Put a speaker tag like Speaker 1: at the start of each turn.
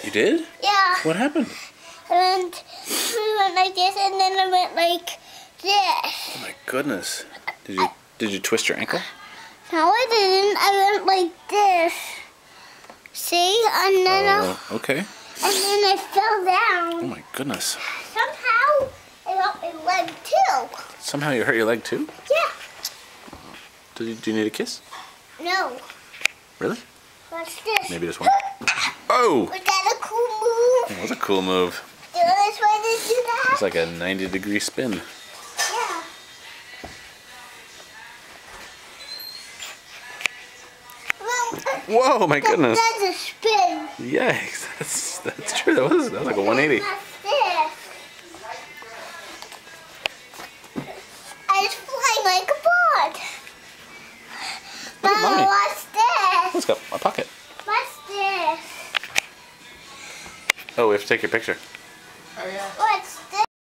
Speaker 1: You did?
Speaker 2: Yeah.
Speaker 1: What happened?
Speaker 2: We went like this, and then I went like this.
Speaker 1: Oh my goodness. Did you twist your ankle?
Speaker 2: No, I didn't. I went like this. See? And then
Speaker 1: Okay.
Speaker 2: and then I fell down.
Speaker 1: Oh my goodness.
Speaker 2: Somehow I hurt my leg too.
Speaker 1: Somehow you hurt your leg too?
Speaker 2: Yeah.
Speaker 1: Do you need a kiss?
Speaker 2: No.
Speaker 1: Really?
Speaker 2: What's this?
Speaker 1: Maybe just one. Oh!
Speaker 2: Was that a cool move?
Speaker 1: That was a cool move.
Speaker 2: Do you want to try to do that?
Speaker 1: It's like a 90-degree spin.
Speaker 2: Yeah.
Speaker 1: Whoa, my goodness.
Speaker 2: That's a spin.
Speaker 1: Yikes. That's true. That was like a 180.
Speaker 2: What's this? I just fly like a bird.
Speaker 1: Look at
Speaker 2: Mama,
Speaker 1: Mommy.
Speaker 2: what's this?
Speaker 1: Let's go. A pocket.
Speaker 2: What's this?
Speaker 1: Oh, we have to take your picture.
Speaker 3: Oh yeah.
Speaker 2: What's this?